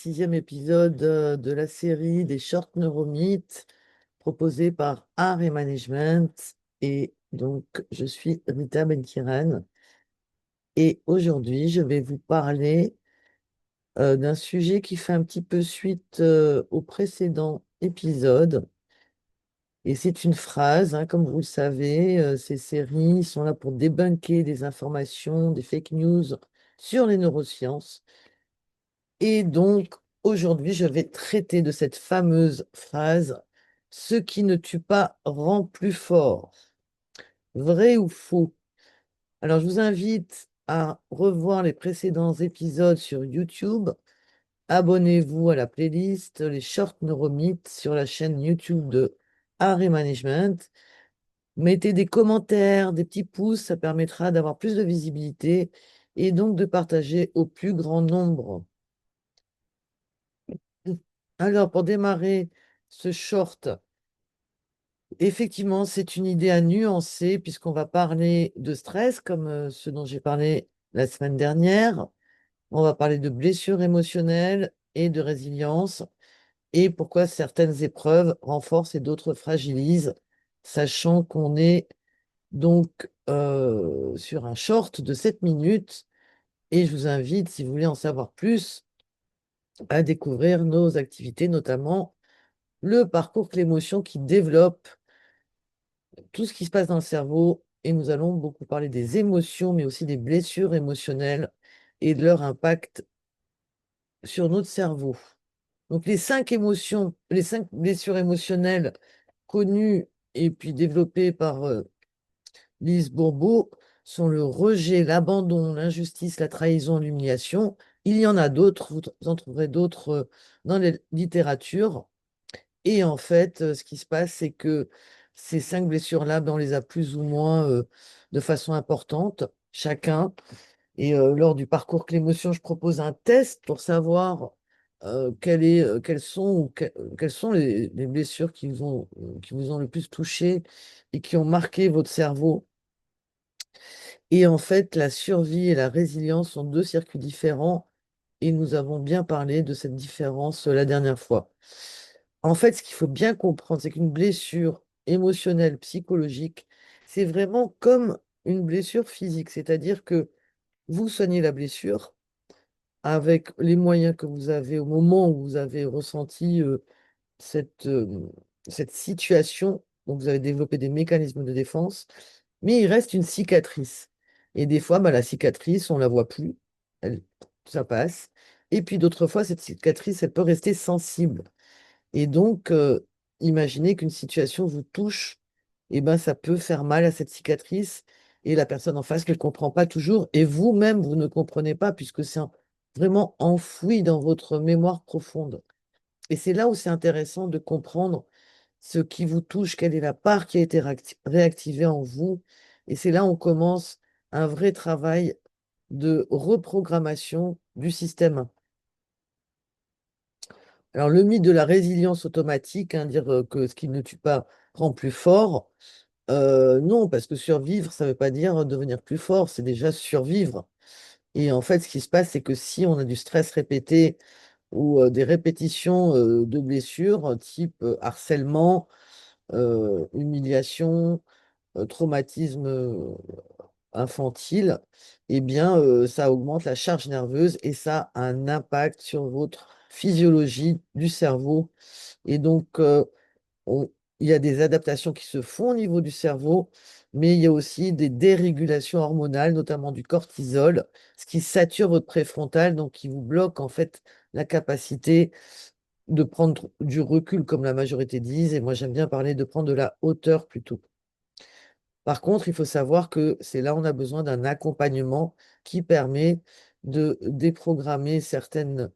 6e épisode de la série des Short Neuromythes proposée par Art et Management. Et donc, je suis Rita Benkiran. Et aujourd'hui, je vais vous parler d'un sujet qui fait un petit peu suite au précédent épisode. Et c'est une phrase, hein, comme vous le savez, ces séries sont là pour débunker des informations, des fake news sur les neurosciences. Et donc, aujourd'hui, je vais traiter de cette fameuse phrase, ce qui ne tue pas rend plus fort. Vrai ou faux? Alors, je vous invite à revoir les précédents épisodes sur YouTube. Abonnez-vous à la playlist Les Short Neuromythes sur la chaîne YouTube de Art et Management. Mettez des commentaires, des petits pouces, ça permettra d'avoir plus de visibilité et donc de partager au plus grand nombre. Alors, pour démarrer ce short, effectivement, c'est une idée à nuancer puisqu'on va parler de stress, comme ce dont j'ai parlé la semaine dernière. On va parler de blessures émotionnelles et de résilience et pourquoi certaines épreuves renforcent et d'autres fragilisent, sachant qu'on est donc sur un short de 7 minutes. Et je vous invite, si vous voulez en savoir plus, à découvrir nos activités, notamment le parcours Clémotion qui développe tout ce qui se passe dans le cerveau. Et nous allons beaucoup parler des émotions, mais aussi des blessures émotionnelles et de leur impact sur notre cerveau. Donc les 5 émotions, les 5 blessures émotionnelles connues et puis développées par Lise Bourbeau sont le rejet, l'abandon, l'injustice, la trahison, l'humiliation. Il y en a d'autres, vous en trouverez d'autres dans les littératures. Et en fait, ce qui se passe, c'est que ces 5 blessures-là, ben, on les a plus ou moins de façon importante, chacun. Et lors du parcours Clémotion, je propose un test pour savoir quelles sont, quelles sont les blessures qui vous ont le plus touché et qui ont marqué votre cerveau. Et en fait, la survie et la résilience sont deux circuits différents. Et nous avons bien parlé de cette différence la dernière fois. En fait, ce qu'il faut bien comprendre, c'est qu'une blessure émotionnelle, psychologique, c'est vraiment comme une blessure physique. C'est-à-dire que vous soignez la blessure avec les moyens que vous avez au moment où vous avez ressenti cette, euh, cette situation. Donc, vous avez développé des mécanismes de défense, mais il reste une cicatrice. Et des fois, bah, la cicatrice, on la voit plus. Ça passe. Et puis d'autres fois, cette cicatrice, elle peut rester sensible. Et donc, imaginez qu'une situation vous touche, et ben, ça peut faire mal à cette cicatrice, et la personne en face ne le comprend pas toujours, et vous-même, vous ne comprenez pas, puisque c'est vraiment enfoui dans votre mémoire profonde. Et c'est là où c'est intéressant de comprendre ce qui vous touche, quelle est la part qui a été réactivée en vous. Et c'est là où on commence un vrai travail de reprogrammation du système. Alors, le mythe de la résilience automatique, hein, dire que ce qui ne tue pas rend plus fort, non, parce que survivre, ça ne veut pas dire devenir plus fort, c'est déjà survivre. Et en fait, ce qui se passe, c'est que si on a du stress répété ou des répétitions de blessures, type harcèlement, humiliation, traumatisme infantile, eh bien, ça augmente la charge nerveuse et ça a un impact sur votre physiologie du cerveau. Et donc, on- il y a des adaptations qui se font au niveau du cerveau, mais il y a aussi des dérégulations hormonales, notamment du cortisol, ce qui sature votre préfrontal, donc qui vous bloque en fait la capacité de prendre du recul, comme la majorité disent, et moi j'aime bien parler de prendre de la hauteur plutôt. Par contre, il faut savoir que c'est là où on a besoin d'un accompagnement qui permet de déprogrammer certaines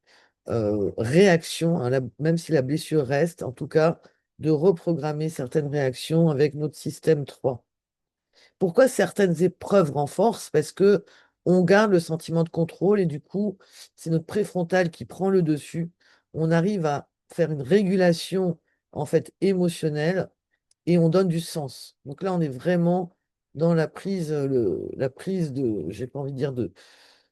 réactions, hein, même si la blessure reste, en tout cas, de reprogrammer certaines réactions avec notre système 3. Pourquoi certaines épreuves renforcent? Parce que on garde le sentiment de contrôle et du coup, c'est notre préfrontal qui prend le dessus. On arrive à faire une régulation en fait émotionnelle et on donne du sens. Donc là, on est vraiment dans la prise de, j'ai pas envie de dire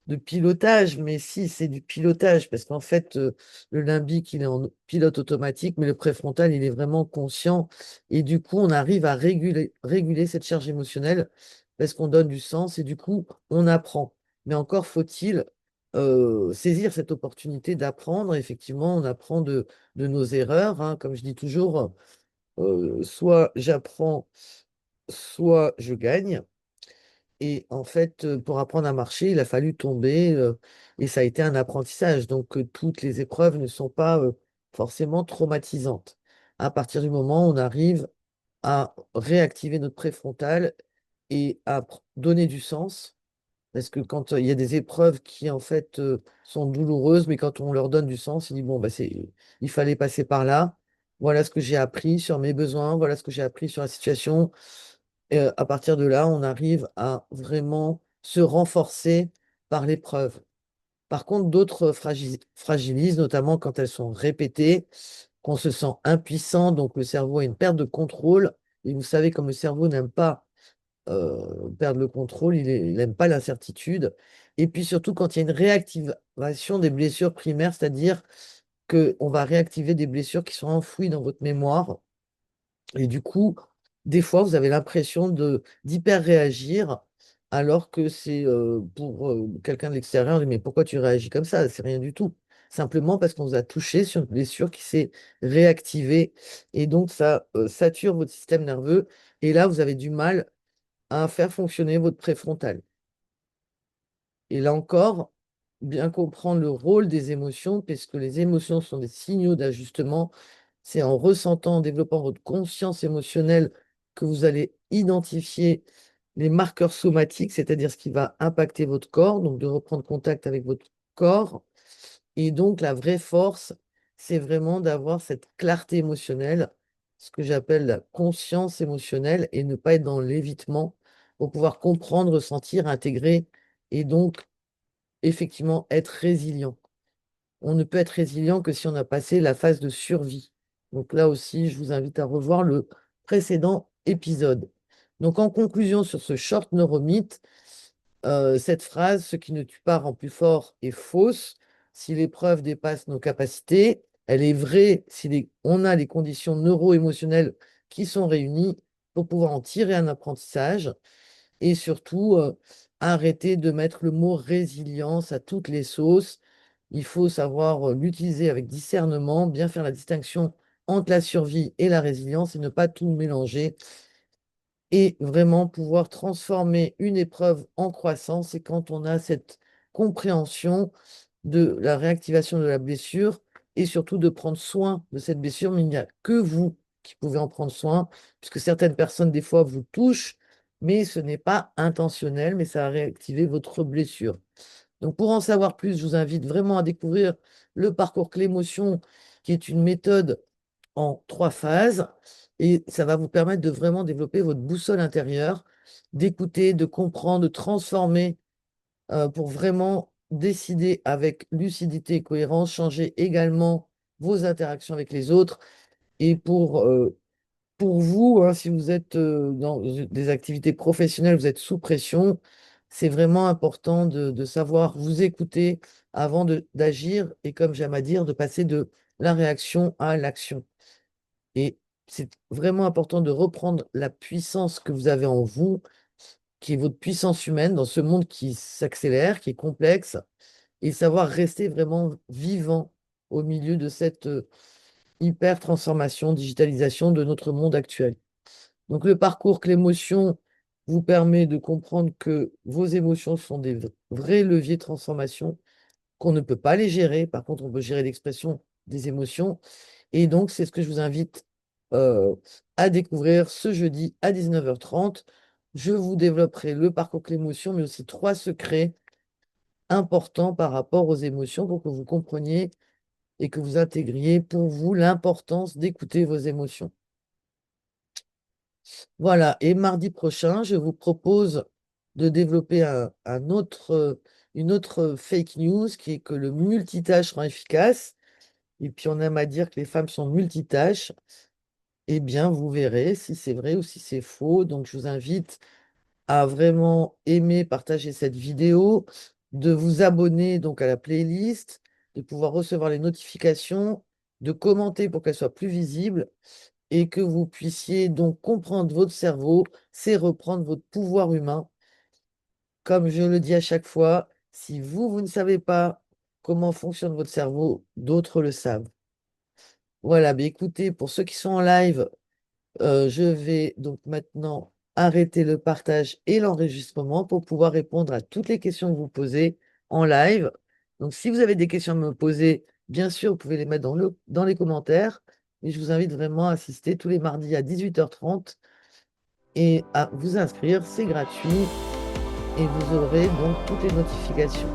de pilotage, mais si, c'est du pilotage, parce qu'en fait, le limbique, il est en pilote automatique, mais le préfrontal, il est vraiment conscient. Et du coup, on arrive à réguler cette charge émotionnelle, parce qu'on donne du sens, et du coup, on apprend. Mais encore faut-il saisir cette opportunité d'apprendre. Effectivement, on apprend de nos erreurs, hein. Comme je dis toujours, soit j'apprends, soit je gagne. Et en fait, pour apprendre à marcher, il a fallu tomber et ça a été un apprentissage. Donc, toutes les épreuves ne sont pas forcément traumatisantes. À partir du moment où on arrive à réactiver notre préfrontal et à donner du sens, parce que quand il y a des épreuves qui en fait sont douloureuses, mais quand on leur donne du sens, il dit bon, bah, il fallait passer par là. Voilà ce que j'ai appris sur mes besoins, voilà ce que j'ai appris sur la situation. À partir de là, on arrive à vraiment se renforcer par l'épreuve. Par contre, d'autres fragilisent, notamment quand elles sont répétées, qu'on se sent impuissant, donc le cerveau a une perte de contrôle. Et vous savez, comme le cerveau n'aime pas perdre le contrôle, il n'aime pas l'incertitude. Et puis surtout, quand il y a une réactivation des blessures primaires, c'est-à-dire qu'on va réactiver des blessures qui sont enfouies dans votre mémoire et du coup, des fois, vous avez l'impression de d'hyper réagir, alors que c'est pour quelqu'un de l'extérieur, on dit, mais pourquoi tu réagis comme ça? C'est rien du tout. Simplement parce qu'on vous a touché sur une blessure qui s'est réactivée. Et donc, ça sature votre système nerveux. Et là, vous avez du mal à faire fonctionner votre préfrontal. Et là encore, bien comprendre le rôle des émotions, puisque les émotions sont des signaux d'ajustement. C'est en ressentant, en développant votre conscience émotionnelle que vous allez identifier les marqueurs somatiques, c'est-à-dire ce qui va impacter votre corps, donc de reprendre contact avec votre corps. Et donc la vraie force, c'est vraiment d'avoir cette clarté émotionnelle, ce que j'appelle la conscience émotionnelle, et ne pas être dans l'évitement pour pouvoir comprendre, ressentir, intégrer, et donc effectivement être résilient. On ne peut être résilient que si on a passé la phase de survie. Donc là aussi, je vous invite à revoir le précédent épisode. Donc en conclusion sur ce short neuromythe, cette phrase, ce qui ne tue pas rend plus fort, est fausse. Si l'épreuve dépasse nos capacités, elle est vraie si on a les conditions neuro-émotionnelles qui sont réunies pour pouvoir en tirer un apprentissage. Et surtout, arrêter de mettre le mot résilience à toutes les sauces. Il faut savoir l'utiliser avec discernement, bien faire la distinction entre la survie et la résilience et ne pas tout mélanger et vraiment pouvoir transformer une épreuve en croissance. Et quand on a cette compréhension de la réactivation de la blessure et surtout de prendre soin de cette blessure, mais il n'y a que vous qui pouvez en prendre soin, puisque certaines personnes, des fois, vous touchent, mais ce n'est pas intentionnel, mais ça a réactivé votre blessure. Donc, pour en savoir plus, je vous invite vraiment à découvrir le parcours Clé Motion, qui est une méthode en 3 phases. Et ça va vous permettre de vraiment développer votre boussole intérieure, d'écouter, de comprendre, de transformer pour vraiment décider avec lucidité et cohérence, changer également vos interactions avec les autres. Et pour vous, hein, si vous êtes dans des activités professionnelles, vous êtes sous pression, c'est vraiment important de savoir vous écouter avant d'agir et, comme j'aime à dire, de passer de la réaction à l'action. Et c'est vraiment important de reprendre la puissance que vous avez en vous, qui est votre puissance humaine dans ce monde qui s'accélère, qui est complexe, et savoir rester vraiment vivant au milieu de cette hyper transformation, digitalisation de notre monde actuel. Donc le parcours que l'émotion vous permet de comprendre que vos émotions sont des vrais leviers de transformation, qu'on ne peut pas les gérer. Par contre, on peut gérer l'expression des émotions. Et donc, c'est ce que je vous invite euh, à découvrir ce jeudi à 19h30. Je vous développerai le parcours que l'émotion, mais aussi 3 secrets importants par rapport aux émotions pour que vous compreniez et que vous intégriez pour vous l'importance d'écouter vos émotions. Voilà, et mardi prochain, je vous propose de développer une autre fake news qui est que le multitâche rend efficace. Et puis on aime à dire que les femmes sont multitâches. Eh bien, vous verrez si c'est vrai ou si c'est faux. Donc je vous invite à vraiment aimer, partager cette vidéo, de vous abonner donc à la playlist, de pouvoir recevoir les notifications, de commenter pour qu'elles soient plus visibles et que vous puissiez donc comprendre votre cerveau, c'est reprendre votre pouvoir humain. Comme je le dis à chaque fois, si vous ne savez pas comment fonctionne votre cerveau, d'autres le savent. Voilà, mais écoutez, pour ceux qui sont en live, je vais donc maintenant arrêter le partage et l'enregistrement pour pouvoir répondre à toutes les questions que vous posez en live. Donc, si vous avez des questions à me poser, bien sûr, vous pouvez les mettre dans les commentaires. Mais je vous invite vraiment à assister tous les mardis à 18h30 et à vous inscrire. C'est gratuit et vous aurez donc toutes les notifications.